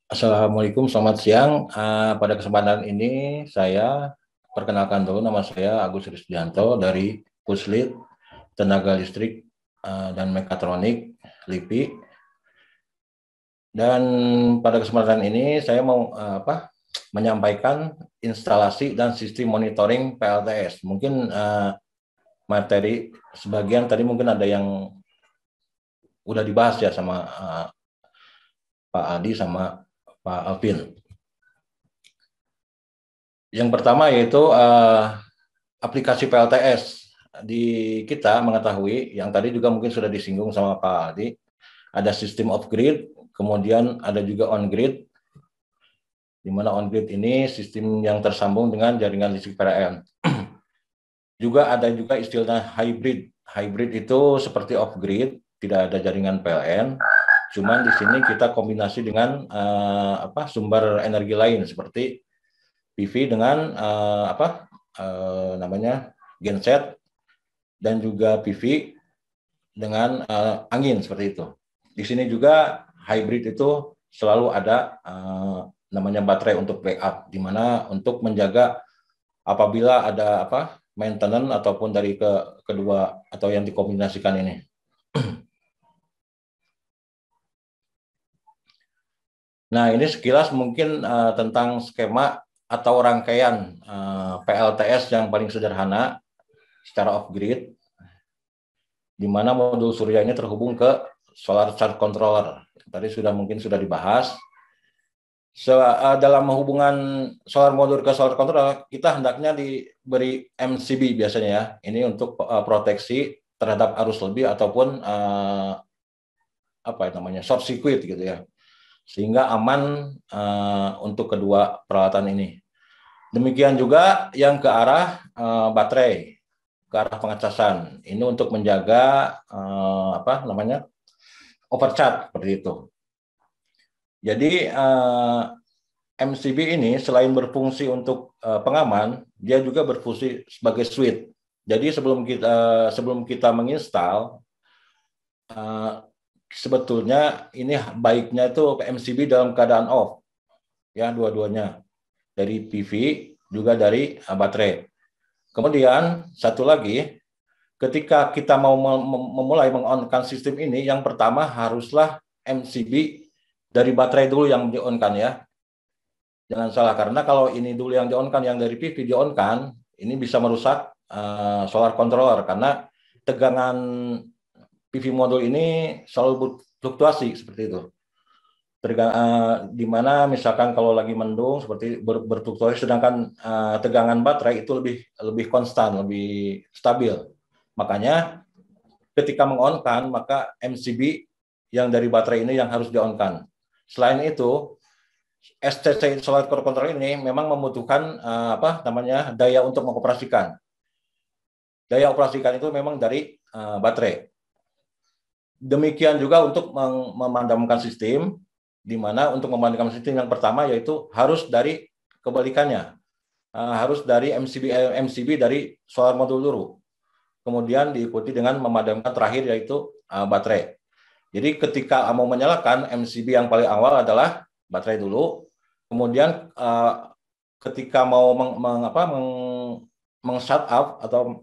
Assalamualaikum, selamat siang. Pada kesempatan ini saya perkenalkan dulu, nama saya Agus Risdianto dari Puslit Tenaga Listrik dan Mekatronik LIPI. Dan pada kesempatan ini saya mau menyampaikan instalasi dan sistem monitoring PLTS. Mungkin materi sebagian tadi mungkin ada yang udah dibahas ya sama Pak Adi sama Pak Alvin. Yang pertama yaitu aplikasi PLTS. Di kita mengetahui, yang tadi juga mungkin sudah disinggung sama Pak Adi, ada sistem off grid, kemudian ada juga on grid, di mana on grid ini sistem yang tersambung dengan jaringan listrik PLN. Juga ada juga istilah hybrid. Hybrid itu seperti off grid, tidak ada jaringan PLN, cuman di sini kita kombinasi dengan sumber energi lain seperti PV dengan namanya genset dan juga PV dengan angin seperti itu. Di sini juga hybrid itu selalu ada namanya baterai untuk backup, di mana untuk menjaga apabila ada maintenance ataupun dari kedua atau yang dikombinasikan ini. Nah, ini sekilas mungkin tentang skema atau rangkaian PLTS yang paling sederhana secara off grid, di mana modul surya ini terhubung ke solar charge controller. Tadi mungkin sudah dibahas. Dalam hubungan solar modul ke solar controller, kita hendaknya diberi MCB biasanya ya. Ini untuk proteksi terhadap arus lebih ataupun short circuit gitu ya, sehingga aman untuk kedua peralatan ini. Demikian juga yang ke arah baterai, ke arah pengecasan. Ini untuk menjaga overcharge seperti itu. Jadi MCB ini selain berfungsi untuk pengaman, dia juga berfungsi sebagai switch. Jadi sebelum kita menginstal, sebetulnya ini baiknya itu MCB dalam keadaan off, ya, dua-duanya, dari PV juga dari baterai. Kemudian satu lagi, ketika kita mau memulai meng-on-kan sistem ini, yang pertama haruslah MCB dari baterai dulu yang di-on-kan ya. Jangan salah, karena kalau ini dulu yang di-on-kan, yang dari PV di-on-kan, ini bisa merusak solar controller, karena tegangan PV modul ini selalu fluktuasi seperti itu. Di mana misalkan kalau lagi mendung seperti berfluktuasi, sedangkan tegangan baterai itu lebih konstan, lebih stabil. Makanya ketika meng-on-kan, maka MCB yang dari baterai ini yang harus di-on-kan. Selain itu, SCC solar controller ini memang membutuhkan daya untuk mengoperasikan. Daya operasikan itu memang dari baterai. Demikian juga untuk memadamkan sistem, di mana untuk memadamkan sistem yang pertama yaitu harus dari kebalikannya, harus dari MCB dari solar modul dulu. Kemudian diikuti dengan memadamkan terakhir yaitu baterai. Jadi ketika mau menyalakan, MCB yang paling awal adalah baterai dulu. Kemudian ketika mau meng-shut up atau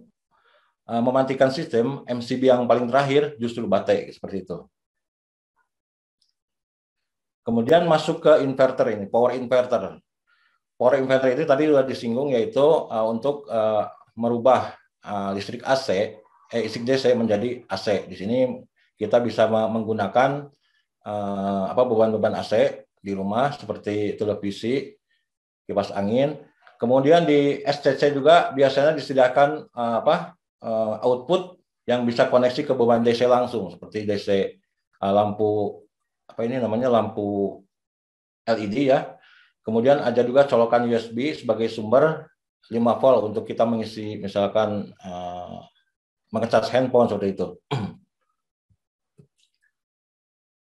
mematikan sistem, MCB yang paling terakhir justru baterai seperti itu. Kemudian masuk ke inverter ini, power inverter. Power inverter itu tadi sudah disinggung, yaitu untuk merubah listrik listrik DC menjadi AC. Di sini kita bisa menggunakan beban-beban AC di rumah seperti televisi, kipas angin. Kemudian di SCC juga biasanya disediakan output yang bisa koneksi ke beban DC langsung seperti DC lampu lampu LED ya. Kemudian ada juga colokan USB sebagai sumber 5 volt untuk kita mengisi misalkan mengecas handphone seperti itu.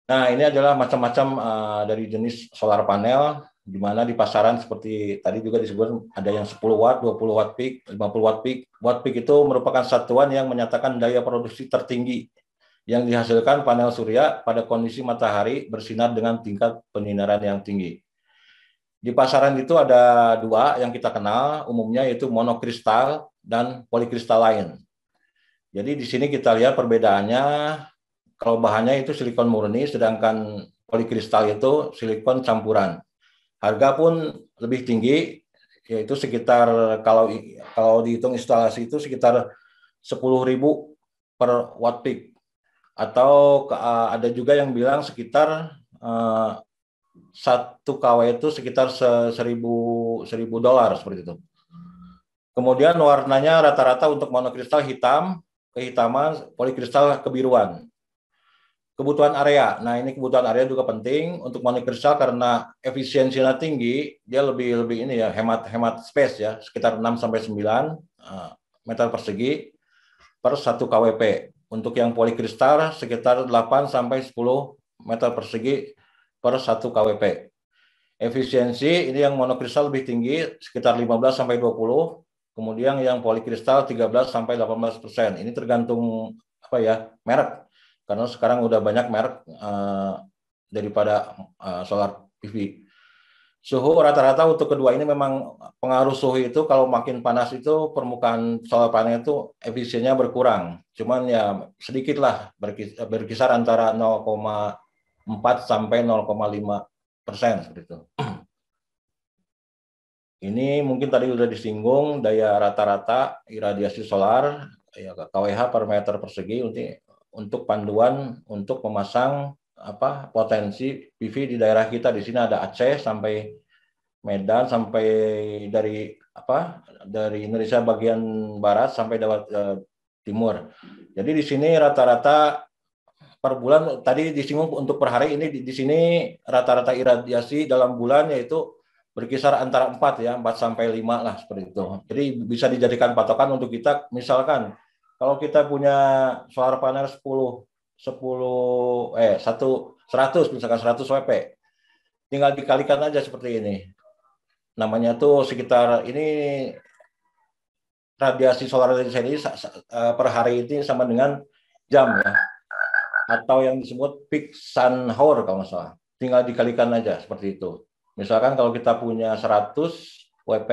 Nah, ini adalah macam-macam dari jenis solar panel, di mana di pasaran seperti tadi juga disebut ada yang 10 watt, 20 watt peak, 50 watt peak. Watt peak itu merupakan satuan yang menyatakan daya produksi tertinggi yang dihasilkan panel surya pada kondisi matahari bersinar dengan tingkat penyinaran yang tinggi. Di pasaran itu ada dua yang kita kenal umumnya, yaitu monokristal dan polikristal lain. Jadi di sini kita lihat perbedaannya, kalau bahannya itu silikon murni, sedangkan polikristal itu silikon campuran. Harga pun lebih tinggi, yaitu sekitar kalau dihitung instalasi itu sekitar 10.000 per watt peak, atau ada juga yang bilang sekitar 1 kW itu sekitar $1.000 seperti itu. Kemudian warnanya rata-rata untuk monokristal hitam, kehitaman, polikristal kebiruan. Kebutuhan area. Nah, ini kebutuhan area juga penting untuk monokristal karena efisiensinya tinggi, dia lebih ini ya, hemat space ya, sekitar 6 sampai 9 meter persegi per 1 kWp. Untuk yang polikristal sekitar 8 sampai 10 meter persegi per 1 kWp. Efisiensi ini yang monokristal lebih tinggi sekitar 15 sampai 20, kemudian yang polikristal 13 sampai 18%. Ini tergantung merek. Karena sekarang udah banyak merek daripada solar PV. Suhu rata-rata untuk kedua ini memang pengaruh suhu itu, kalau makin panas itu permukaan solar panel itu efisiennya berkurang. Cuman ya sedikit lah, berkisar antara 0,4 sampai 0,5% seperti itu. Ini mungkin tadi sudah disinggung daya rata-rata iradiasi solar ya, kWh per meter persegi untuk panduan untuk memasang potensi PV di daerah kita. Di sini ada Aceh sampai Medan, sampai dari Indonesia bagian barat sampai timur. Jadi di sini rata-rata per bulan tadi disinggung untuk per hari ini di sini rata-rata iradiasi dalam bulan yaitu berkisar antara 4 sampai 5 lah seperti itu. Jadi bisa dijadikan patokan untuk kita, misalkan kalau kita punya solar panel 100 misalkan 100 WP, tinggal dikalikan aja seperti ini. Namanya tuh sekitar ini radiasi solar dari sini per hari ini sama dengan jam ya, atau yang disebut peak sun hour kalau nggak salah. Tinggal dikalikan aja seperti itu. Misalkan kalau kita punya 100 WP,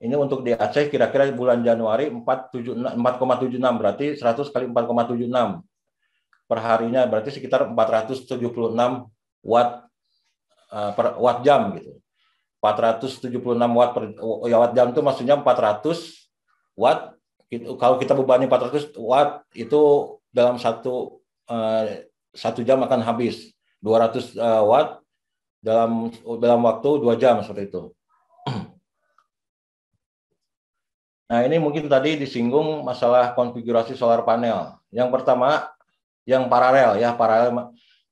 ini untuk di Aceh kira-kira bulan Januari 4,76, berarti 100 kali 4,76 per harinya, berarti sekitar 476 watt per watt jam gitu. 476 watt per watt jam itu maksudnya 400 watt. Kalau kita bebani 400 watt itu dalam satu jam akan habis 200 watt dalam waktu 2 jam seperti itu. Nah, ini mungkin tadi disinggung masalah konfigurasi solar panel. Yang pertama, yang paralel ya,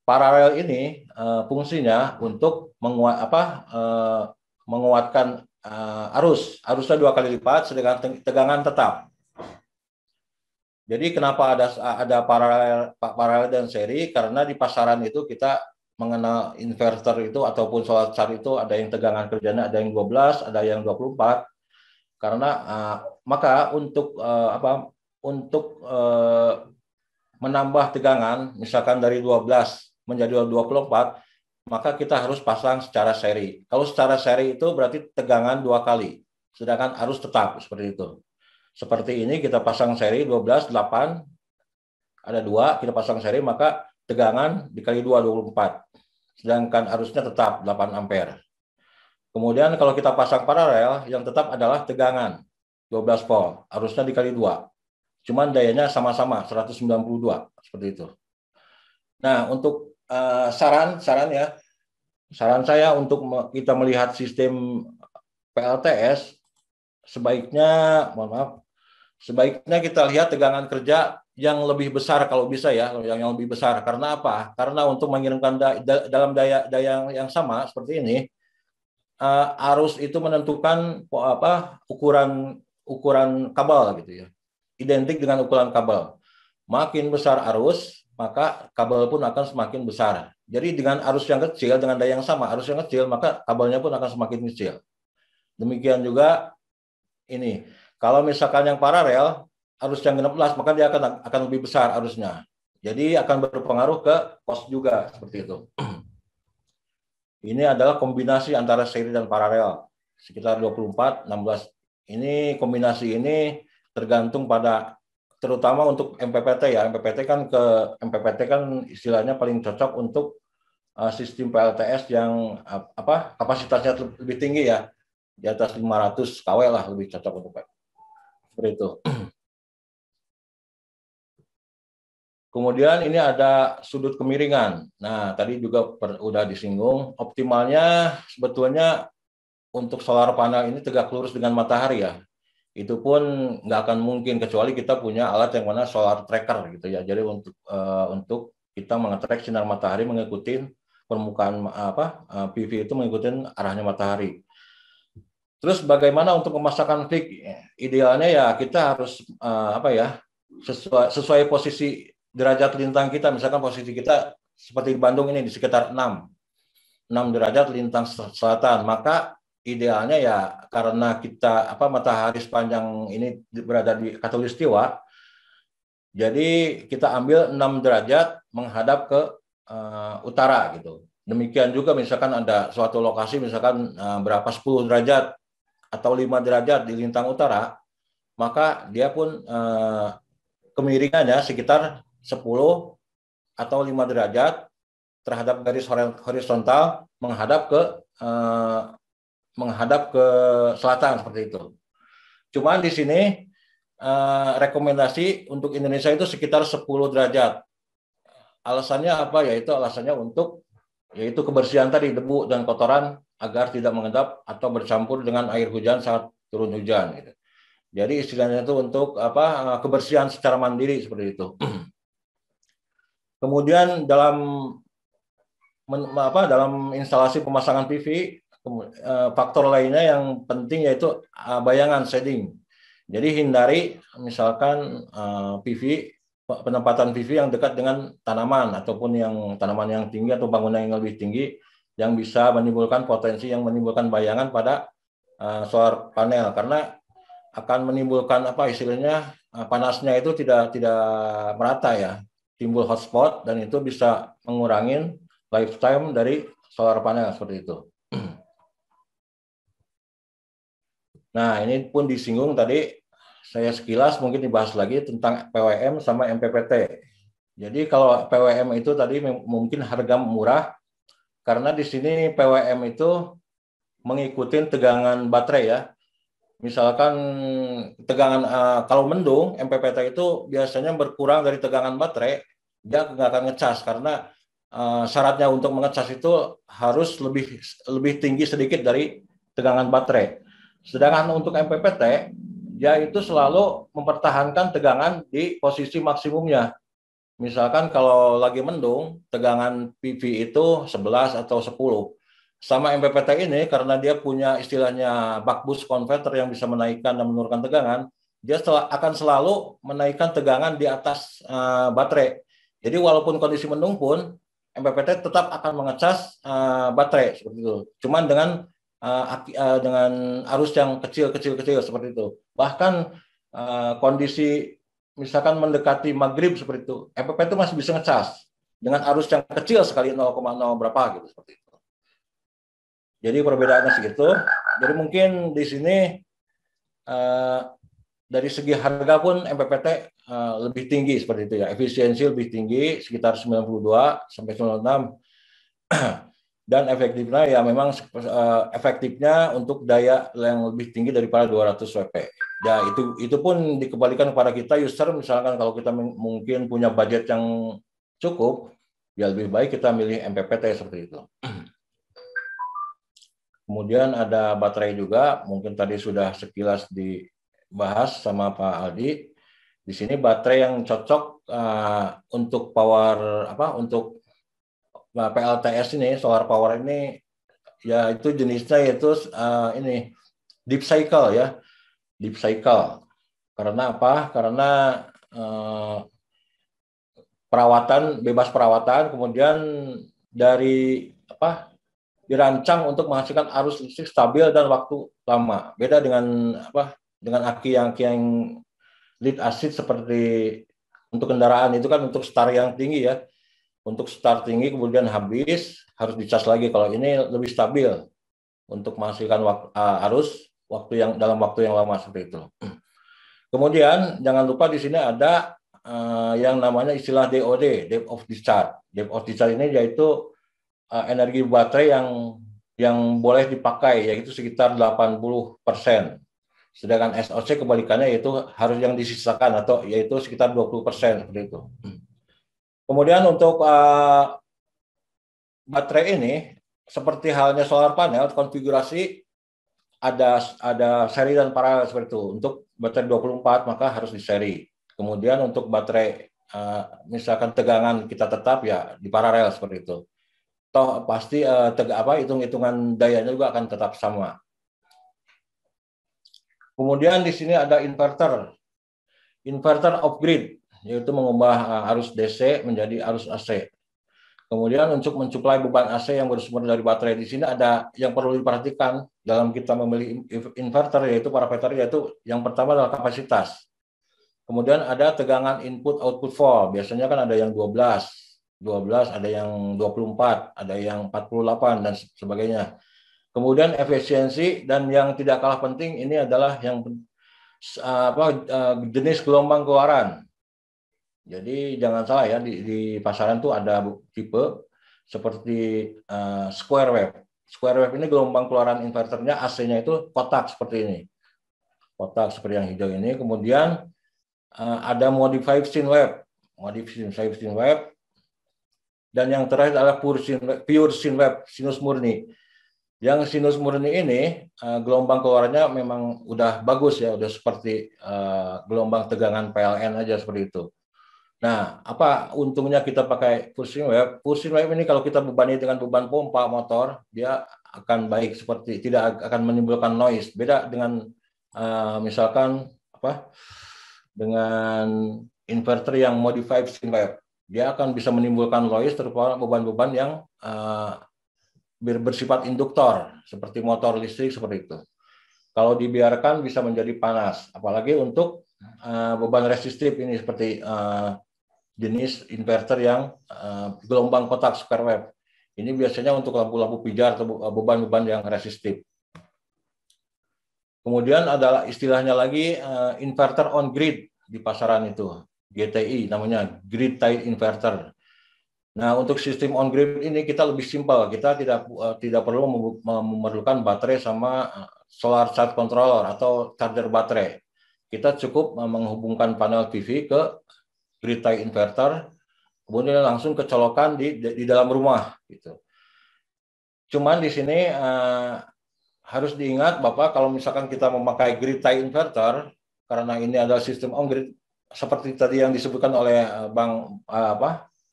paralel ini fungsinya untuk menguatkan arusnya 2 kali lipat sedangkan tegangan tetap. Jadi kenapa ada paralel dan seri? Karena di pasaran itu kita mengenal inverter itu ataupun solar charge itu ada yang tegangan kerjanya ada yang 12, ada yang 24. Karena maka untuk menambah tegangan misalkan dari 12 menjadi 24, maka kita harus pasang secara seri. Kalau secara seri itu berarti tegangan 2 kali, sedangkan arus tetap seperti itu. Seperti ini kita pasang seri 12, 8, ada 2, kita pasang seri maka tegangan dikali 2, 24. Sedangkan arusnya tetap 8 ampere. Kemudian kalau kita pasang paralel, yang tetap adalah tegangan 12 volt, arusnya dikali 2. Cuman dayanya sama-sama 192 seperti itu. Nah, untuk saran saya untuk kita melihat sistem PLTS sebaiknya kita lihat tegangan kerja yang lebih besar kalau bisa ya, yang lebih besar. Karena apa? Karena untuk mengirimkan dalam daya yang sama seperti ini, arus itu menentukan ukuran kabel gitu ya. Identik dengan ukuran kabel. Makin besar arus, maka kabel pun akan semakin besar. Jadi dengan arus yang kecil, dengan daya yang sama, arus yang kecil, maka kabelnya pun akan semakin kecil. Demikian juga ini. Kalau misalkan yang paralel, arus yang 16, maka dia akan lebih besar arusnya. Jadi akan berpengaruh ke cost juga seperti itu. Ini adalah kombinasi antara seri dan paralel sekitar 24, 16. Ini kombinasi ini tergantung pada terutama untuk MPPT ya. MPPT kan istilahnya paling cocok untuk sistem PLTS yang kapasitasnya lebih tinggi ya. Di atas 500 kW lah lebih cocok untuk seperti itu. Kemudian ini ada sudut kemiringan. Nah, tadi juga udah disinggung, optimalnya sebetulnya untuk solar panel ini tegak lurus dengan matahari ya. Itu pun nggak akan mungkin kecuali kita punya alat yang mana solar tracker gitu ya. Jadi untuk kita mengetrack sinar matahari mengikuti permukaan PV itu mengikuti arahnya matahari. Terus bagaimana untuk memasangkan fig? Idealnya ya kita harus sesuai posisi derajat lintang kita. Misalkan posisi kita seperti di Bandung ini di sekitar 6 derajat lintang selatan. Maka idealnya ya karena kita matahari sepanjang ini berada di khatulistiwa, jadi kita ambil 6 derajat menghadap ke utara gitu. Demikian juga misalkan ada suatu lokasi misalkan berapa 10 derajat atau 5 derajat di lintang utara, maka dia pun kemiringannya sekitar 10 atau 5 derajat terhadap garis horizontal menghadap ke selatan seperti itu. Cuman di sini rekomendasi untuk Indonesia itu sekitar 10 derajat. Alasannya apa? Alasannya untuk kebersihan tadi, debu dan kotoran agar tidak mengendap atau bercampur dengan air hujan saat turun hujan gitu. Jadi istilahnya itu untuk kebersihan secara mandiri seperti itu. Kemudian dalam instalasi pemasangan PV, faktor lainnya yang penting yaitu bayangan shading. Jadi hindari misalkan penempatan PV yang dekat dengan tanaman ataupun yang tanaman yang tinggi atau bangunan yang lebih tinggi yang bisa menimbulkan potensi yang menimbulkan bayangan pada solar panel, karena akan menimbulkan panasnya itu tidak merata ya, timbul hotspot dan itu bisa mengurangi lifetime dari solar panel seperti itu. Nah, ini pun disinggung tadi, saya sekilas mungkin dibahas lagi tentang PWM sama MPPT. Jadi kalau PWM itu tadi mungkin harga murah, karena di sini PWM itu mengikuti tegangan baterai ya. Misalkan tegangan kalau mendung, MPPT itu biasanya berkurang dari tegangan baterai, dia nggak akan ngecas karena syaratnya untuk mengecas itu harus lebih tinggi sedikit dari tegangan baterai. Sedangkan untuk MPPT, dia itu selalu mempertahankan tegangan di posisi maksimumnya. Misalkan kalau lagi mendung, tegangan PV itu 11 atau 10. Sama MPPT ini, karena dia punya istilahnya buck boost converter yang bisa menaikkan dan menurunkan tegangan, dia akan selalu menaikkan tegangan di atas baterai. Jadi walaupun kondisi mendung pun, MPPT tetap akan mengecas baterai seperti itu. Cuman dengan arus yang kecil seperti itu. Bahkan kondisi misalkan mendekati maghrib seperti itu, MPPT itu masih bisa ngecas dengan arus yang kecil sekali 0,0 berapa gitu seperti itu. Jadi perbedaannya segitu. Jadi mungkin di sini dari segi harga pun MPPT lebih tinggi seperti itu ya. Efisiensi lebih tinggi sekitar 92 sampai 96. Dan efektifnya ya memang efektifnya untuk daya yang lebih tinggi daripada 200 WP. Ya itu pun dikembalikan kepada kita user, misalkan kalau kita mungkin punya budget yang cukup, ya lebih baik kita milih MPPT seperti itu. Kemudian ada baterai juga, mungkin tadi sudah sekilas dibahas sama Pak Aldi. Di sini baterai yang cocok untuk power untuk PLTS ini, solar power ini, ya itu jenisnya yaitu ini deep cycle ya, deep cycle. Karena apa? Karena bebas perawatan, kemudian dirancang untuk menghasilkan arus listrik stabil dan waktu lama. Beda dengan aki yang lead acid seperti untuk kendaraan itu kan untuk start yang tinggi ya. Untuk start tinggi kemudian habis harus dicas lagi. Kalau ini lebih stabil untuk menghasilkan arus dalam waktu yang lama seperti itu. Kemudian jangan lupa di sini ada yang namanya istilah DOD, depth of discharge. Depth of discharge ini yaitu energi baterai yang boleh dipakai, yaitu sekitar 80%. Sedangkan SOC kebalikannya, yaitu harus yang disisakan, atau yaitu sekitar 20%, seperti itu. Kemudian untuk baterai ini, seperti halnya solar panel, konfigurasi ada seri dan paralel seperti itu. Untuk baterai 24 maka harus di seri. Kemudian untuk baterai misalkan tegangan kita tetap ya di paralel seperti itu. Toh pasti hitung-hitungan dayanya juga akan tetap sama. Kemudian di sini ada inverter off grid, yaitu mengubah arus DC menjadi arus AC. Kemudian untuk mensuplai beban AC yang bersumber dari baterai, di sini ada yang perlu diperhatikan dalam kita memilih inverter, yaitu parameter, yaitu yang pertama adalah kapasitas. Kemudian ada tegangan input output volt, biasanya kan ada yang 12, ada yang 24, ada yang 48 dan sebagainya. Kemudian efisiensi, dan yang tidak kalah penting ini adalah yang jenis gelombang keluaran. Jadi jangan salah ya, di pasaran tuh ada tipe seperti square wave. Square wave ini gelombang keluaran inverternya, AC-nya itu kotak seperti ini. Kotak seperti yang hijau ini. Kemudian ada modified sine wave. Dan yang terakhir adalah pure sine wave, sinus murni. Yang sinus murni ini gelombang keluarannya memang udah bagus ya, udah seperti gelombang tegangan PLN aja seperti itu. Nah, apa untungnya kita pakai pure sine wave? Pure sine wave ini kalau kita bebani dengan beban pompa motor, dia akan baik, seperti tidak akan menimbulkan noise. Beda dengan misalkan dengan inverter yang modified sine wave, dia akan bisa menimbulkan noise terutama beban-beban yang bersifat induktor seperti motor listrik seperti itu. Kalau dibiarkan bisa menjadi panas, apalagi untuk beban resistif ini seperti jenis inverter yang gelombang kotak square wave. Ini biasanya untuk lampu-lampu pijar atau beban-beban yang resistif. Kemudian adalah istilahnya lagi inverter on grid di pasaran itu, GTI namanya, grid tied inverter. Nah, untuk sistem on grid ini kita lebih simpel, kita tidak perlu memerlukan baterai sama solar charge controller atau charger baterai. Kita cukup menghubungkan panel PV ke grid tie inverter, kemudian langsung kecolokan di dalam rumah gitu. Cuman di sini harus diingat Bapak, kalau misalkan kita memakai grid tie inverter, karena ini adalah sistem on grid seperti tadi yang disebutkan oleh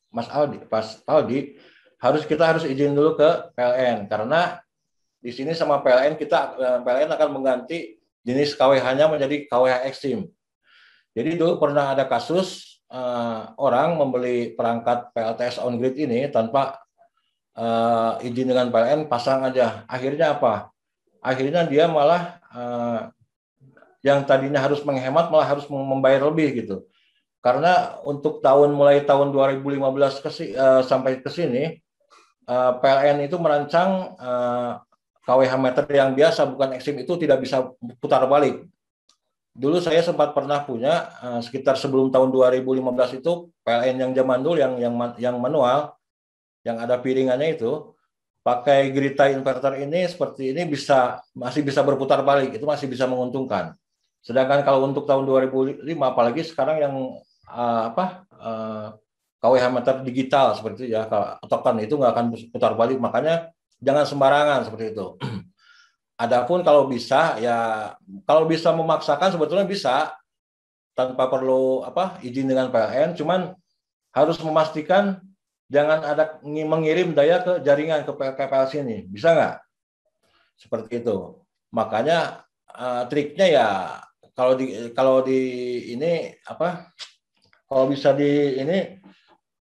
Mas Aldi, kita harus izin dulu ke PLN, karena di sini sama PLN PLN akan mengganti jenis KWH-nya menjadi KWH Extreme. Jadi dulu pernah ada kasus orang membeli perangkat PLTS on grid ini tanpa izin dengan PLN, pasang aja. Akhirnya apa? Akhirnya dia malah yang tadinya harus menghemat malah harus membayar lebih gitu. Karena untuk mulai tahun 2015 sampai ke sini, PLN itu merancang KWH meter yang biasa bukan ekstrim itu tidak bisa putar balik. Dulu saya sempat pernah punya sekitar sebelum tahun 2015 itu PLN yang zaman dulu yang manual, yang ada piringannya itu, pakai grid tie inverter ini seperti ini masih bisa berputar balik, itu masih bisa menguntungkan. Sedangkan kalau untuk tahun 2005 apalagi sekarang yang KWH meter digital seperti itu ya, otokan itu nggak akan putar balik, makanya jangan sembarangan seperti itu. Adapun kalau bisa memaksakan sebetulnya bisa tanpa perlu izin dengan PLN, cuman harus memastikan jangan ada mengirim daya ke jaringan ke PLC ini, bisa nggak? Seperti itu. Makanya triknya ya kalau bisa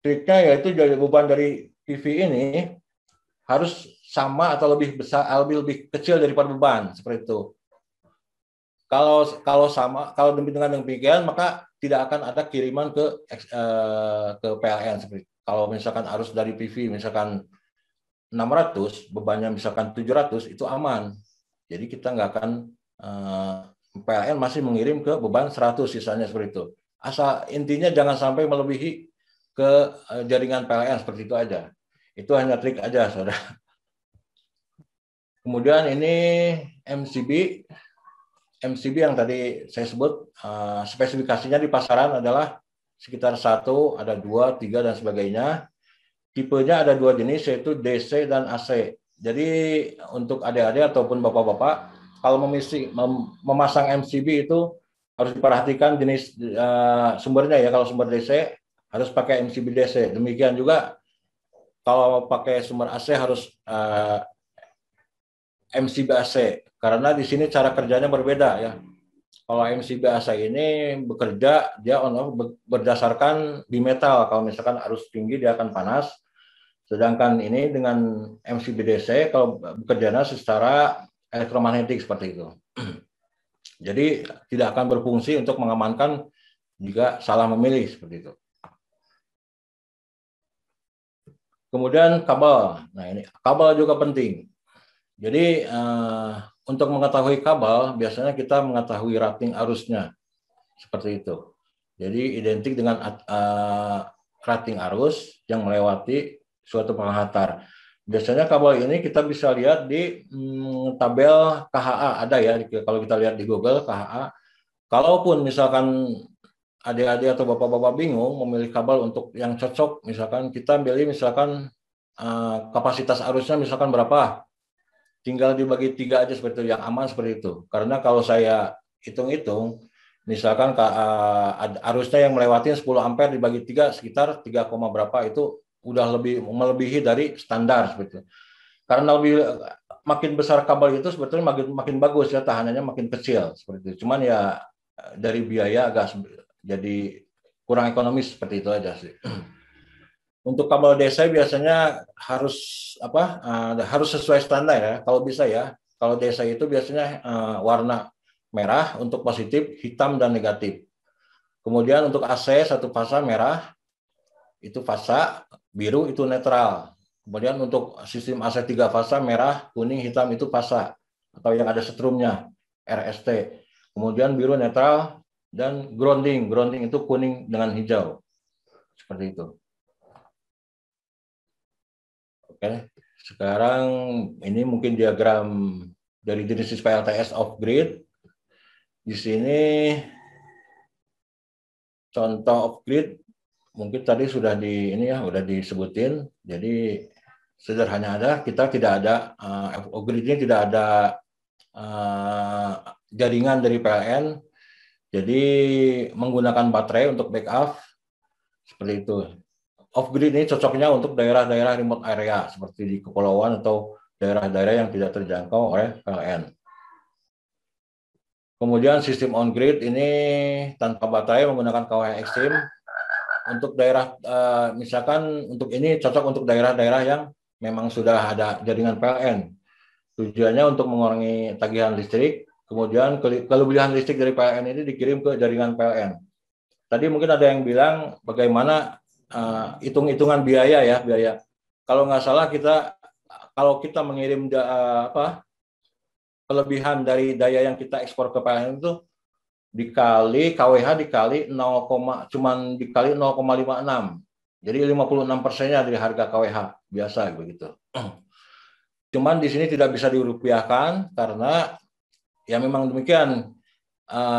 triknya yaitu beban dari PV ini harus sama atau lebih besar, lebih kecil daripada beban seperti itu. Kalau dengan demikian maka tidak akan ada kiriman ke PLN. Seperti kalau misalkan arus dari PV misalkan 600, bebannya misalkan 700, itu aman. Jadi kita nggak akan PLN masih mengirim ke beban 100 sisanya seperti itu. Asal intinya jangan sampai melebihi ke jaringan PLN, seperti itu aja. Itu hanya trik aja, saudara. Kemudian ini MCB. MCB yang tadi saya sebut, spesifikasinya di pasaran adalah sekitar 1, ada 2, 3, dan sebagainya. Tipenya ada 2 jenis, yaitu DC dan AC. Jadi untuk adik-adik ataupun bapak-bapak, kalau memasang MCB itu harus diperhatikan jenis sumbernya ya. Kalau sumber DC harus pakai MCB DC. Demikian juga kalau pakai sumber AC harus MCB AC. Karena di sini cara kerjanya berbeda ya. Kalau MCB AC ini bekerja dia on off berdasarkan bimetal. Kalau misalkan arus tinggi dia akan panas. Sedangkan ini dengan MCB DC kalau bekerjanya secara elektromagnetik seperti itu. Jadi tidak akan berfungsi untuk mengamankan jika salah memilih seperti itu. Kemudian kabel. Nah ini kabel juga penting. Jadi untuk mengetahui kabel biasanya kita mengetahui rating arusnya seperti itu. Jadi identik dengan rating arus yang melewati suatu penghantar. Biasanya kabel ini kita bisa lihat di tabel KHA, ada ya kalau kita lihat di Google KHA. Kalaupun misalkan adik-adik atau bapak-bapak bingung memilih kabel untuk yang cocok, misalkan kita pilih misalkan kapasitas arusnya misalkan berapa, tinggal dibagi 3 aja seperti itu, yang aman seperti itu. Karena kalau saya hitung-hitung, misalkan arusnya yang melewati 10 ampere dibagi 3 sekitar 3, berapa itu udah melebihi dari standar seperti itu. Karena makin besar kabel itu sebetulnya makin bagus ya, tahanannya makin kecil seperti itu. Cuman ya dari biaya agak jadi kurang ekonomis seperti itu aja sih. Untuk kabel DC biasanya harus harus sesuai standar ya. Kalau bisa ya, kalau DC itu biasanya warna merah untuk positif, hitam dan negatif. Kemudian untuk AC 1 fasa merah itu fasa, biru itu netral. Kemudian untuk sistem AC 3 fasa merah, kuning, hitam itu fasa atau yang ada setrumnya RST. Kemudian biru netral dan grounding. Grounding itu kuning dengan hijau. Seperti itu. Oke, sekarang ini mungkin diagram dari jenis PLTS off grid. Di sini contoh off grid mungkin tadi sudah sudah disebutin. Jadi sederhana ada, kita tidak ada off grid ini tidak ada jaringan dari PLN. Jadi menggunakan baterai untuk backup seperti itu. Off-grid ini cocoknya untuk daerah-daerah remote area seperti di kepulauan atau daerah-daerah yang tidak terjangkau oleh PLN. Kemudian sistem on-grid ini tanpa baterai menggunakan KWH ekstrim. Untuk daerah, misalkan untuk ini cocok untuk daerah-daerah yang memang sudah ada jaringan PLN. Tujuannya untuk mengurangi tagihan listrik. Kemudian kelebihan listrik dari PLN ini dikirim ke jaringan PLN. Tadi mungkin ada yang bilang bagaimana hitung-hitungan biaya ya, biaya. Kalau nggak salah kalau kita mengirim kelebihan dari daya yang kita ekspor ke PLN itu dikali KWH dikali 0,56. Jadi 56%-nya dari harga KWH biasa begitu. Cuman di sini tidak bisa dirupiahkan karena ya memang demikian.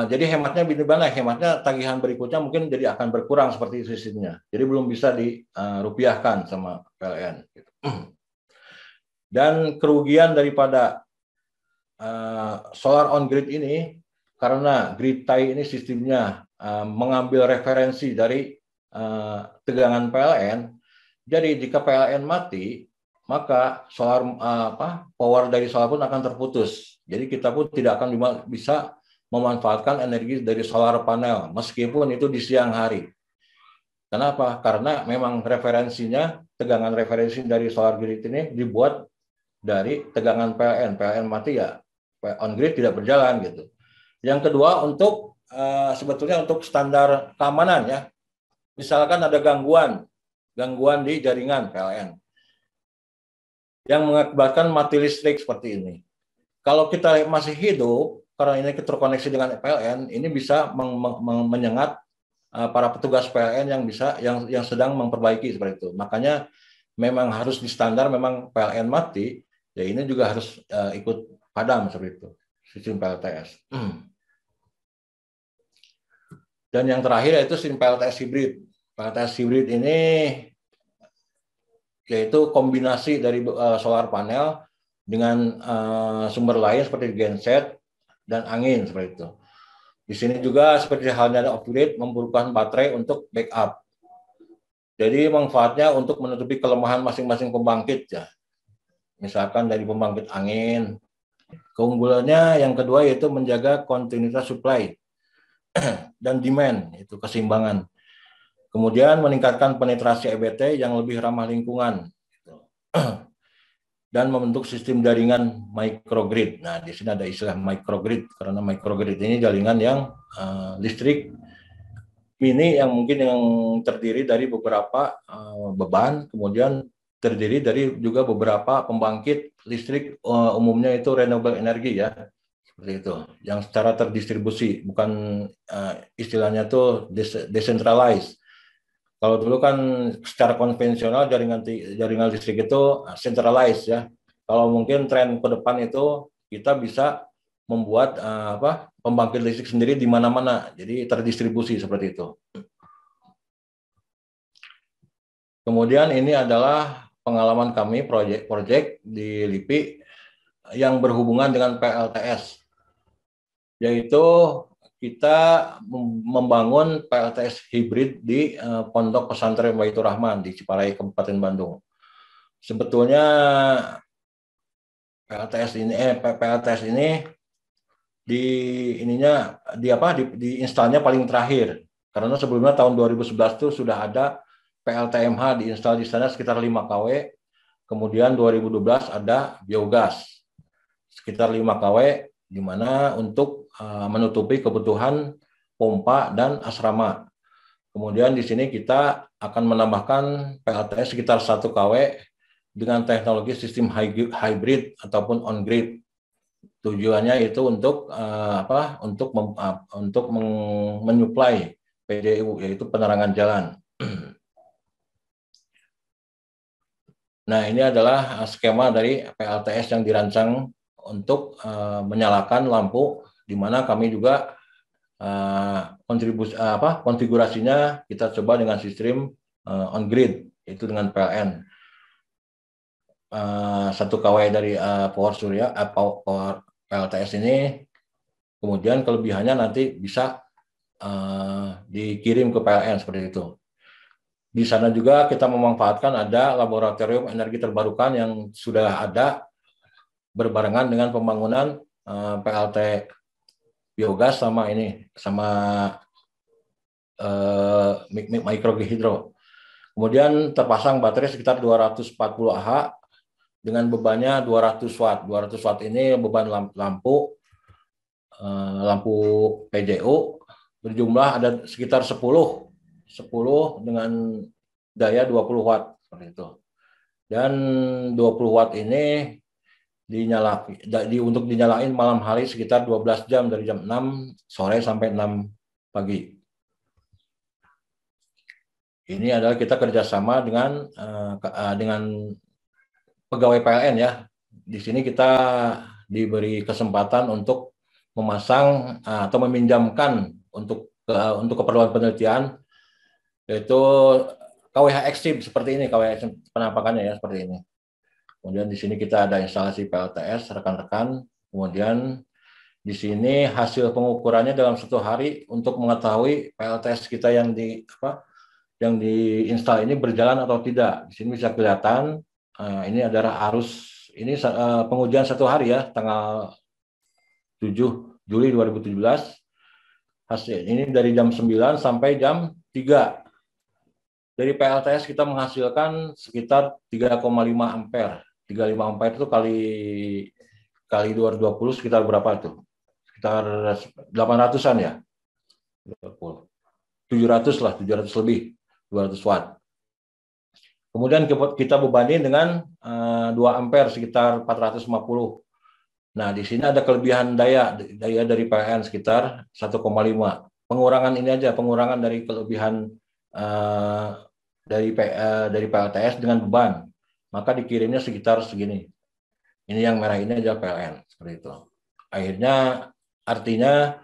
Jadi hematnya bagaimana? Hematnya tagihan berikutnya mungkin jadi akan berkurang seperti sistemnya. Jadi belum bisa dirupiahkan sama PLN. Dan kerugian daripada solar on grid ini karena grid tie ini sistemnya mengambil referensi dari tegangan PLN. Jadi jika PLN mati, maka power dari solar pun akan terputus. Jadi kita pun tidak akan bisa memanfaatkan energi dari solar panel, meskipun itu di siang hari. Kenapa? Karena memang tegangan referensi dari solar grid ini dibuat dari tegangan PLN. PLN mati ya, on grid tidak berjalan gitu. Yang kedua, untuk sebetulnya untuk standar keamanan ya. Misalkan ada gangguan di jaringan PLN yang mengakibatkan mati listrik seperti ini. Kalau kita masih hidup, karena ini terkoneksi dengan PLN, ini bisa menyengat para petugas PLN yang sedang memperbaiki seperti itu. Makanya memang harus di standar, memang PLN mati, ya ini juga harus ikut padam seperti itu, sistem PLTS. Dan yang terakhir yaitu sistem PLTS hibrid. PLTS hibrid ini yaitu kombinasi dari solar panel dengan sumber lain seperti genset dan angin seperti itu. Di sini juga seperti halnya ada off-grid memerlukan baterai untuk backup. Jadi manfaatnya untuk menutupi kelemahan masing-masing pembangkit ya. Misalkan dari pembangkit angin. Keunggulannya yang kedua yaitu menjaga kontinuitas supply dan demand, itu keseimbangan. Kemudian meningkatkan penetrasi EBT yang lebih ramah lingkungan dan membentuk sistem jaringan microgrid. Nah, di sini ada istilah microgrid karena microgrid ini jaringan yang listrik mini yang mungkin yang terdiri dari beberapa beban, kemudian terdiri dari juga beberapa pembangkit listrik, umumnya itu renewable energy ya. Seperti itu, yang secara terdistribusi, bukan istilahnya tuh decentralized. Kalau dulu kan secara konvensional jaringan listrik itu centralized ya. Kalau mungkin tren ke depan itu kita bisa membuat pembangkit listrik sendiri di mana-mana, jadi terdistribusi seperti itu. Kemudian ini adalah pengalaman kami proyek di LIPI yang berhubungan dengan PLTS. Yaitu kita membangun PLTS hibrid di Pondok Pesantren Baitur Rahman di Ciparai, Kabupaten Bandung. Sebetulnya PLTS ini di instalnya paling terakhir. Karena sebelumnya tahun 2011 itu sudah ada PLTMH diinstal di sana sekitar 5 kW. Kemudian 2012 ada biogas sekitar 5 kW, di mana untuk menutupi kebutuhan pompa dan asrama. Kemudian di sini kita akan menambahkan PLTS sekitar 1 kW dengan teknologi sistem hybrid ataupun on-grid. Tujuannya itu untuk menyuplai PDU, yaitu penerangan jalan. Nah, ini adalah skema dari PLTS yang dirancang untuk menyalakan lampu, di mana kami juga konfigurasinya kita coba dengan sistem on-grid, itu dengan PLN. 1 kW dari power surya, power PLTS ini, kemudian kelebihannya nanti bisa dikirim ke PLN seperti itu. Di sana juga kita memanfaatkan ada laboratorium energi terbarukan yang sudah ada berbarengan dengan pembangunan PLT biogas sama mikrohidro. Kemudian terpasang baterai sekitar 240 Ah dengan bebannya 200 watt. 200 watt ini beban lampu PJU berjumlah ada sekitar 10 dengan daya 20 watt seperti itu. Dan 20 watt ini untuk dinyalain malam hari sekitar 12 jam dari jam 6 sore sampai 6 pagi. Ini adalah kita kerjasama dengan pegawai PLN ya. Di sini kita diberi kesempatan untuk memasang atau meminjamkan untuk keperluan penelitian, yaitu KWH Exim seperti ini, KWH Exim penampakannya ya seperti ini. Kemudian di sini kita ada instalasi PLTS rekan-rekan. Kemudian di sini hasil pengukurannya dalam 1 hari untuk mengetahui PLTS kita yang diinstal ini berjalan atau tidak. Di sini bisa kelihatan. Ini adalah arus, ini pengujian 1 hari ya, tanggal 7 Juli 2017. Hasil ini dari jam 9 sampai jam 3. Dari PLTS kita menghasilkan sekitar 3,5 ampere. 3,5 ampere itu kali 220 sekitar berapa itu? Sekitar 800-an ya. 700 lah, 700 lebih, 200 watt. Kemudian kita bebani dengan 2 ampere sekitar 450. Nah, di sini ada kelebihan daya dari PLN sekitar 1,5. Pengurangan ini aja, pengurangan dari kelebihan dari PLTS dengan beban. Maka dikirimnya sekitar segini. Ini yang merah ini aja PLN, seperti itu. Akhirnya artinya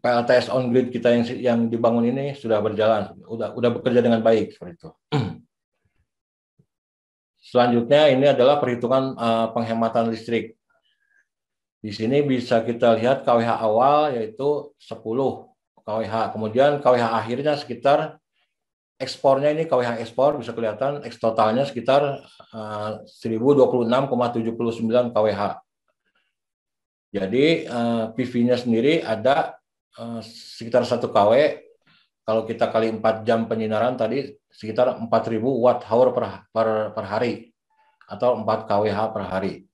PLTS on grid kita yang dibangun ini sudah berjalan, udah bekerja dengan baik, seperti itu. Selanjutnya ini adalah perhitungan penghematan listrik. Di sini bisa kita lihat KWH awal yaitu 10 KWH, kemudian KWH akhirnya sekitar ekspornya ini KWH ekspor bisa kelihatan eks totalnya sekitar 1026,79 KWH. Jadi PV-nya sendiri ada sekitar 1 kW. Kalau kita kali 4 jam penyinaran tadi sekitar 4.000 watt-hour per hari atau 4 kWh per hari.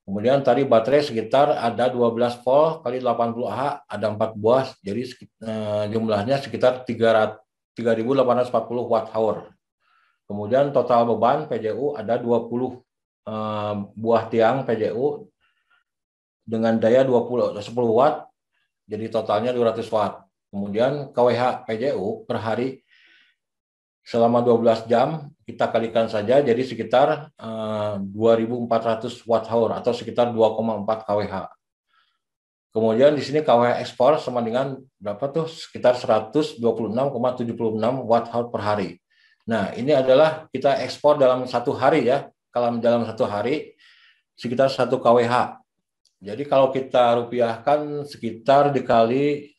Kemudian tadi baterai sekitar ada 12 volt kali 80 Ah, ada 4 buah, jadi jumlahnya sekitar 3.840 watt-hour. Kemudian total beban PJU ada 20 buah tiang PJU dengan daya 10 watt, jadi totalnya 200 watt. Kemudian KWH PJU per hari selama 12 jam kita kalikan saja jadi sekitar 2.400 watt-hour atau sekitar 2,4 kWh. Kemudian di sini KWH ekspor sama dengan berapa tuh? Sekitar 126,76 watt-hour per hari. Nah, ini adalah kita ekspor dalam 1 hari ya. Kalau dalam 1 hari sekitar 1 kWh. Jadi kalau kita rupiahkan sekitar dikali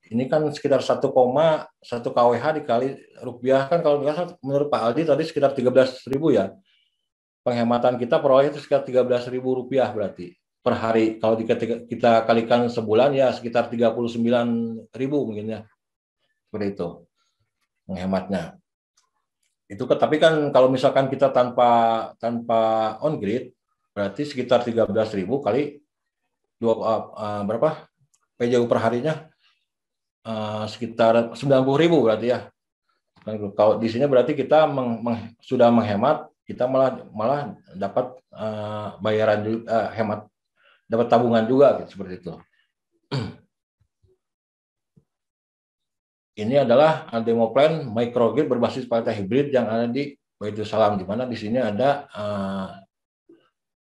ini kan sekitar 1,1 kWh dikali rupiah kan kalau menurut Pak Aldi tadi sekitar 13.000 ya. Penghematan kita peroleh itu sekitar 13.000 rupiah berarti per hari. Kalau kita kalikan sebulan ya sekitar 39.000 mungkin ya. Seperti itu menghematnya. Itu tapi kan kalau misalkan kita tanpa on grid berarti sekitar 13.000 kali berapa PJU per harinya sekitar 90.000 berarti ya. Kalau di sini berarti kita sudah menghemat, kita malah dapat bayaran juga, hemat, dapat tabungan juga gitu, seperti itu. Ini adalah demo plan microgrid berbasis PLT hybrid yang ada di Baitul Salam, di mana di sini ada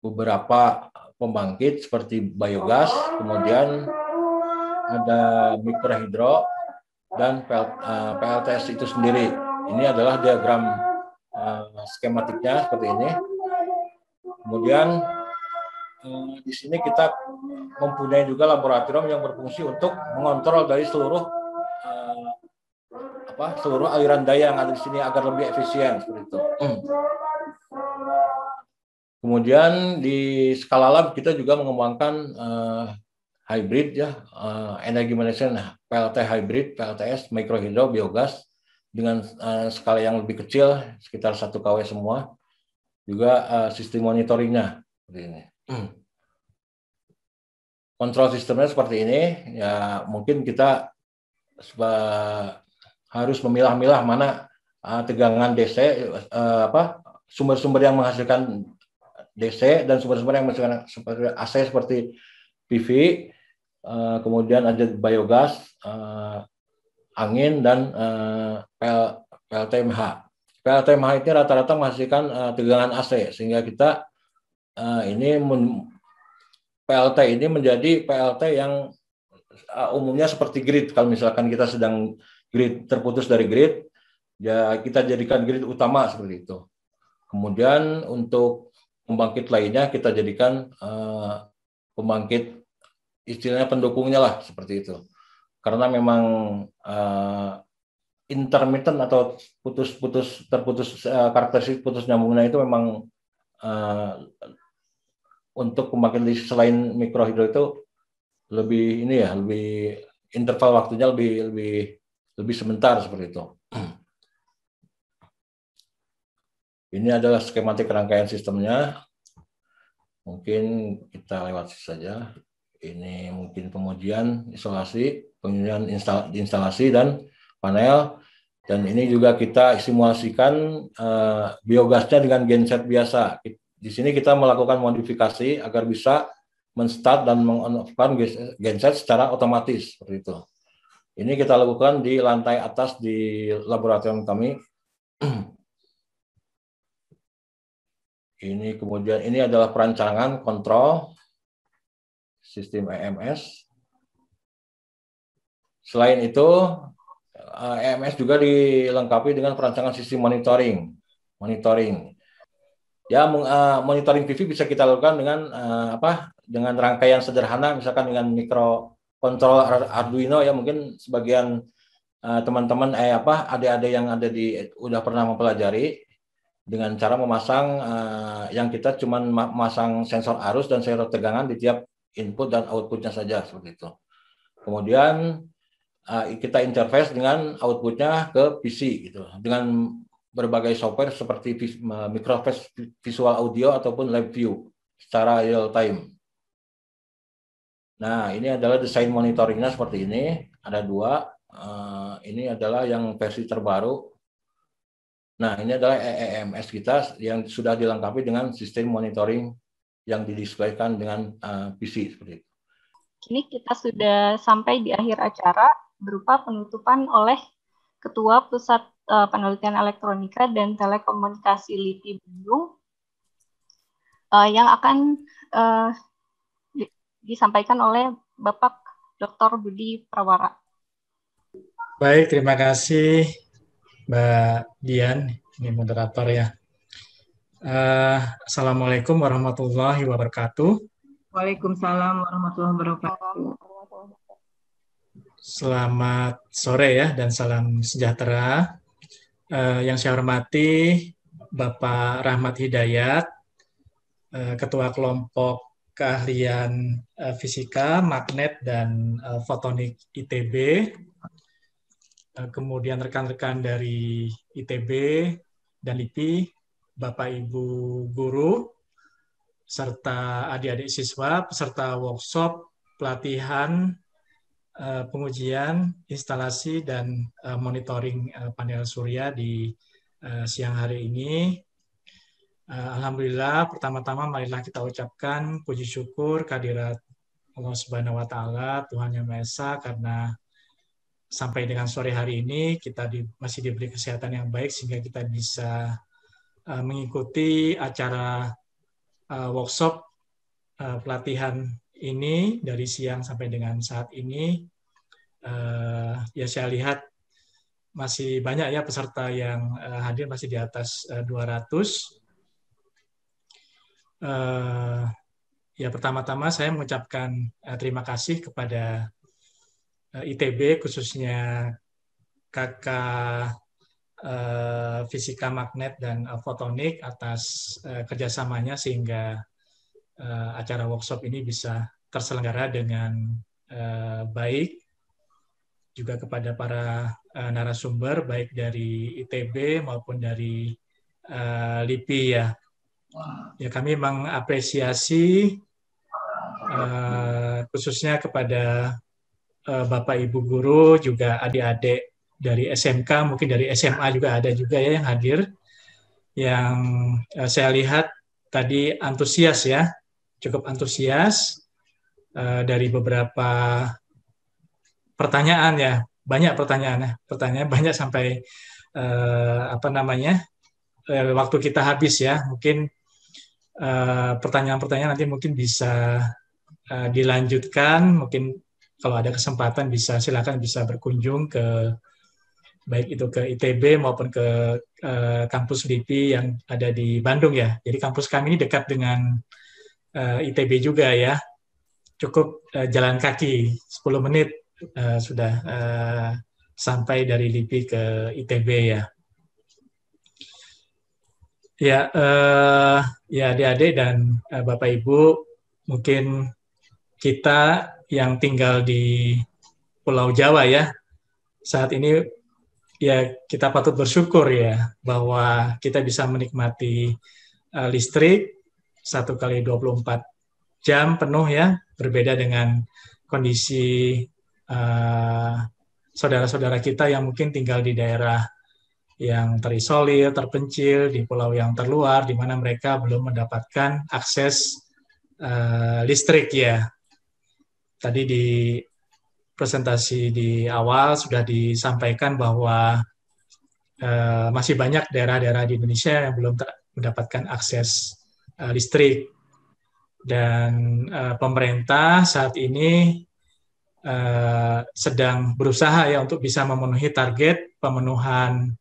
beberapa pembangkit seperti biogas, kemudian ada mikrohidro dan PLTS itu sendiri. Ini adalah diagram skematiknya seperti ini. Kemudian di sini kita mempunyai juga laboratorium yang berfungsi untuk mengontrol dari seluruh aliran daya yang ada di sini agar lebih efisien seperti itu. Kemudian di skala lab kita juga mengembangkan hybrid ya, energi management PLT hybrid, PLTS, mikrohidro, biogas dengan skala yang lebih kecil sekitar 1 kW semua. Juga sistem monitoringnya seperti ini. Kontrol sistemnya seperti ini ya, mungkin kita harus memilah-milah mana tegangan DC sumber-sumber yang menghasilkan DC dan sumber-sumber yang menghasilkan seperti AC seperti PV, kemudian ada biogas, angin dan PLTMH. PLTMH itu rata-rata menghasilkan tegangan AC sehingga kita PLT ini menjadi PLT yang umumnya seperti grid. Kalau misalkan kita sedang terputus dari grid, ya kita jadikan grid utama seperti itu. Kemudian untuk pembangkit lainnya kita jadikan pembangkit istilahnya pendukungnya lah seperti itu. Karena memang intermittent atau karakteristik putus nyambungnya itu memang untuk pembangkit listrik selain mikrohidro itu lebih interval waktunya lebih sebentar seperti itu. Ini adalah skematik rangkaian sistemnya. Mungkin kita lewati saja. Ini mungkin pengujian isolasi, pengujian instalasi dan panel. Dan ini juga kita simulasikan biogasnya dengan genset biasa. Di sini kita melakukan modifikasi agar bisa men-start dan meng-on-off-kan genset secara otomatis seperti itu. Ini kita lakukan di lantai atas di laboratorium kami. Ini kemudian ini adalah perancangan kontrol sistem EMS. Selain itu, EMS juga dilengkapi dengan perancangan sistem monitoring. Ya, monitoring PV bisa kita lakukan dengan dengan rangkaian sederhana, misalkan dengan mikrokontroler Arduino ya, mungkin sebagian teman-teman adik-adik yang ada udah pernah mempelajari dengan cara memasang yang kita cuma memasang sensor arus dan sensor tegangan di tiap input dan outputnya saja seperti itu. Kemudian kita interface dengan outputnya ke PC gitu dengan berbagai software seperti Microsoft Visual Audio ataupun LabVIEW secara real time. Nah, ini adalah desain monitoringnya seperti ini. Ada 2. Ini adalah yang versi terbaru. Nah, ini adalah EMS kita yang sudah dilengkapi dengan sistem monitoring yang didisplaykan dengan PC seperti itu. Kini kita sudah sampai di akhir acara berupa penutupan oleh Ketua Pusat Penelitian Elektronika dan Telekomunikasi LIPI Bandung yang akan disampaikan oleh Bapak Dr. Budi Prawara. Baik, terima kasih Mbak Dian, ini moderator ya. Assalamualaikum warahmatullahi wabarakatuh. Waalaikumsalam warahmatullahi wabarakatuh. Selamat sore ya dan salam sejahtera. Yang saya hormati Bapak Rahmat Hidayat, Ketua Kelompok Keahlian Fisika, Magnet, dan Fotonik ITB. Kemudian rekan-rekan dari ITB dan LIPI, Bapak Ibu guru, serta adik-adik siswa, peserta workshop, pelatihan, pengujian, instalasi, dan monitoring panel surya di siang hari ini. Alhamdulillah, pertama-tama marilah kita ucapkan puji syukur kehadirat Allah Subhanahu wa Ta'ala, Tuhan Yang Maha Esa, karena sampai dengan sore hari ini kita masih diberi kesehatan yang baik sehingga kita bisa mengikuti acara workshop pelatihan ini dari siang sampai dengan saat ini. Ya saya lihat masih banyak ya peserta yang hadir, masih di atas 200. Ya pertama-tama saya mengucapkan terima kasih kepada ITB, khususnya Kakak Fisika Magnet dan Fotonik atas kerjasamanya sehingga acara workshop ini bisa terselenggara dengan baik. Juga kepada para narasumber baik dari ITB maupun dari LIPI ya. Ya kami mengapresiasi khususnya kepada Bapak Ibu guru, juga adik-adik dari SMK, mungkin dari SMA juga ada juga ya yang hadir, yang saya lihat tadi antusias ya, cukup antusias dari beberapa pertanyaan ya, banyak pertanyaan banyak sampai waktu kita habis ya, mungkin pertanyaan-pertanyaan nanti mungkin bisa dilanjutkan, mungkin kalau ada kesempatan silakan bisa berkunjung ke baik itu ke ITB maupun ke kampus LIPI yang ada di Bandung ya. Jadi kampus kami ini dekat dengan ITB juga ya. Cukup jalan kaki 10 menit sudah sampai dari LIPI ke ITB ya. Ya, adik-adik dan Bapak Ibu, mungkin kita yang tinggal di Pulau Jawa ya, saat ini ya kita patut bersyukur ya bahwa kita bisa menikmati listrik 1 kali 24 jam penuh ya, berbeda dengan kondisi saudara-saudara kita yang mungkin tinggal di daerah yang terisolir, terpencil, di pulau yang terluar, di mana mereka belum mendapatkan akses listrik ya. Tadi di presentasi di awal sudah disampaikan bahwa masih banyak daerah-daerah di Indonesia yang belum mendapatkan akses listrik. Dan pemerintah saat ini sedang berusaha ya untuk bisa memenuhi target pemenuhan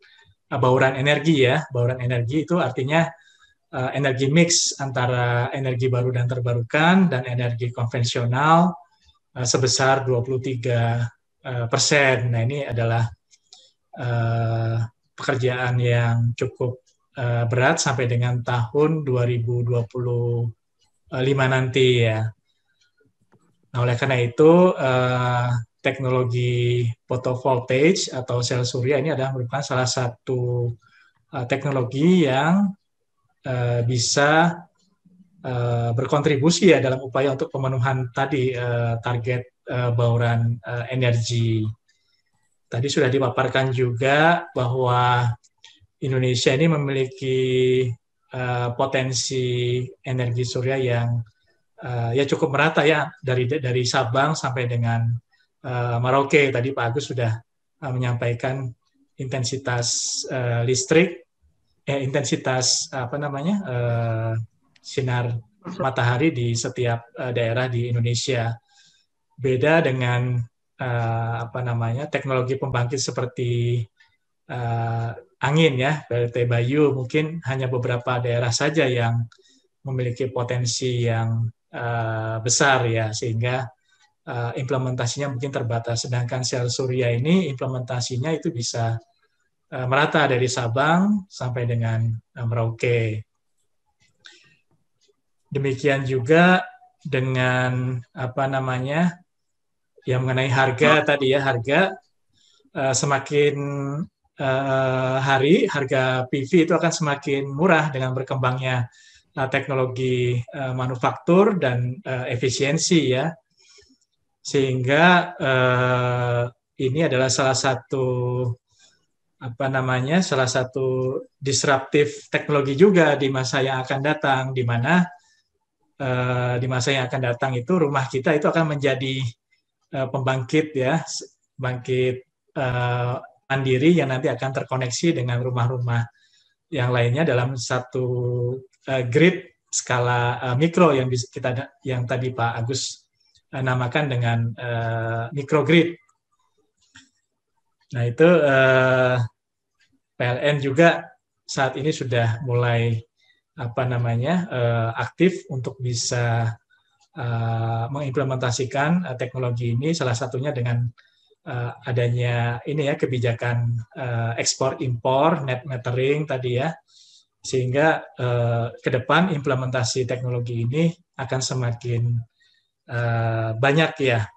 bauran energi ya. Bauran energi itu artinya energi mix antara energi baru dan terbarukan dan energi konvensional sebesar 23%. Nah, ini adalah pekerjaan yang cukup berat sampai dengan tahun 2025 nanti ya. Nah, oleh karena itu teknologi photovoltaic atau sel surya ini adalah merupakan salah satu teknologi yang bisa berkontribusi ya dalam upaya untuk pemenuhan tadi target bauran energi. Tadi sudah dipaparkan juga bahwa Indonesia ini memiliki potensi energi surya yang ya cukup merata ya dari Sabang sampai dengan Merauke. Tadi Pak Agus sudah menyampaikan intensitas listrik, intensitas sinar matahari di setiap daerah di Indonesia. Beda dengan teknologi pembangkit seperti angin ya, PLT Bayu, mungkin hanya beberapa daerah saja yang memiliki potensi yang besar ya, sehingga implementasinya mungkin terbatas. Sedangkan sel surya ini implementasinya itu bisa merata dari Sabang sampai dengan Merauke. Demikian juga dengan yang mengenai harga tadi ya, harga semakin hari harga PV itu akan semakin murah dengan berkembangnya teknologi manufaktur dan efisiensi ya, sehingga ini adalah salah satu disruptif teknologi juga di masa yang akan datang, di mana di masa yang akan datang itu rumah kita itu akan menjadi pembangkit ya, bangkit mandiri yang nanti akan terkoneksi dengan rumah-rumah yang lainnya dalam satu grid skala mikro yang tadi Pak Agus namakan dengan microgrid. Nah itu PLN juga saat ini sudah mulai aktif untuk bisa mengimplementasikan teknologi ini, salah satunya dengan adanya ini ya kebijakan ekspor impor net metering tadi ya, sehingga ke depan implementasi teknologi ini akan semakin banyak ya.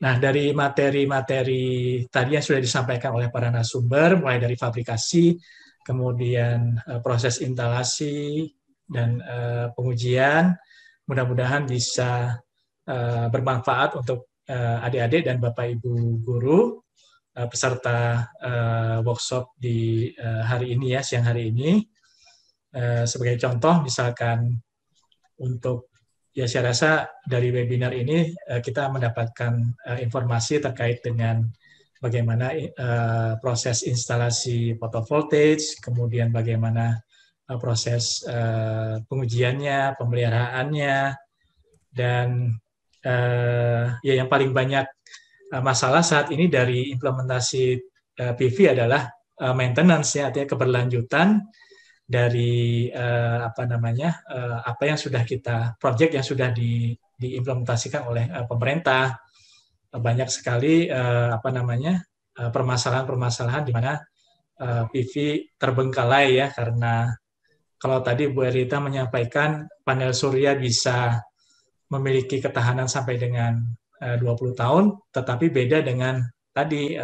Nah, dari materi-materi tadi yang sudah disampaikan oleh para narasumber, mulai dari fabrikasi, kemudian proses instalasi dan pengujian, mudah-mudahan bisa bermanfaat untuk adik-adik dan Bapak Ibu guru peserta workshop di hari ini ya, siang hari ini. Sebagai contoh, misalkan untuk ya saya rasa dari webinar ini kita mendapatkan informasi terkait dengan bagaimana proses instalasi photovoltaic, kemudian bagaimana proses pengujiannya, pemeliharaannya, dan ya yang paling banyak masalah saat ini dari implementasi PV adalah maintenance ya, artinya keberlanjutan dari apa yang sudah kita project yang sudah diimplementasikan oleh pemerintah. Banyak sekali permasalahan-permasalahan di mana PV terbengkalai ya, karena kalau tadi Bu Erlita menyampaikan panel surya bisa memiliki ketahanan sampai dengan 20 tahun, tetapi beda dengan tadi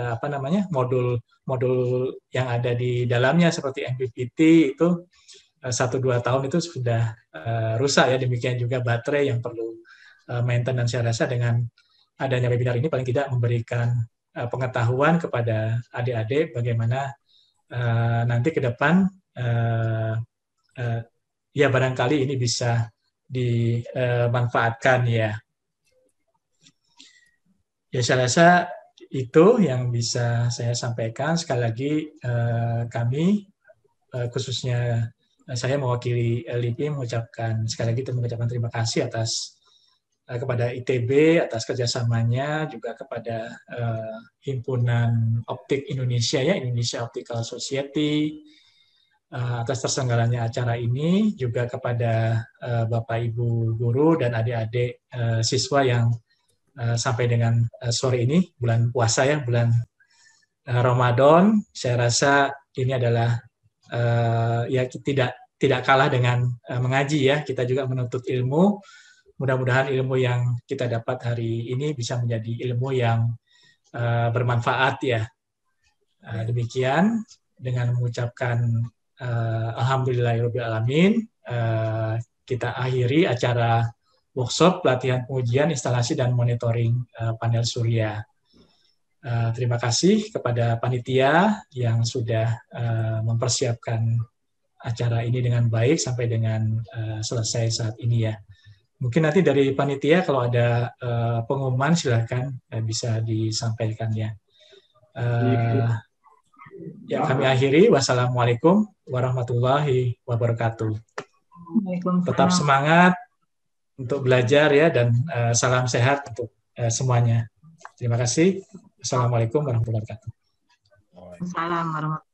modul yang ada di dalamnya seperti MPPT itu 1-2 tahun itu sudah rusak ya. Demikian juga baterai yang perlu maintenance. Saya rasa dengan adanya webinar ini paling tidak memberikan pengetahuan kepada adik-adik bagaimana nanti ke depan ya barangkali ini bisa dimanfaatkan ya. Ya saya rasa itu yang bisa saya sampaikan. Sekali lagi kami khususnya saya mewakili LIPI mengucapkan sekali lagi terima kasih atas kepada ITB atas kerjasamanya, juga kepada Himpunan Optik Indonesia ya, Indonesia Optical Society atas terselenggaranya acara ini, juga kepada Bapak Ibu guru dan adik-adik siswa yang sampai dengan sore ini, bulan puasa ya, bulan Ramadan. Saya rasa ini adalah ya tidak kalah dengan mengaji ya. Kita juga menuntut ilmu. Mudah-mudahan ilmu yang kita dapat hari ini bisa menjadi ilmu yang bermanfaat ya. Demikian dengan mengucapkan alhamdulillahirabbil alamin, kita akhiri acara workshop pelatihan pengujian instalasi dan monitoring panel surya. Terima kasih kepada panitia yang sudah mempersiapkan acara ini dengan baik sampai dengan selesai saat ini ya. Mungkin nanti dari panitia kalau ada pengumuman silakan bisa disampaikan ya. Ya kami akhiri. Wassalamualaikum warahmatullahi wabarakatuh. Tetap semangat untuk belajar ya, dan salam sehat untuk semuanya. Terima kasih. Assalamualaikum warahmatullahi wabarakatuh. Assalamualaikum warahmatullahi wabarakatuh.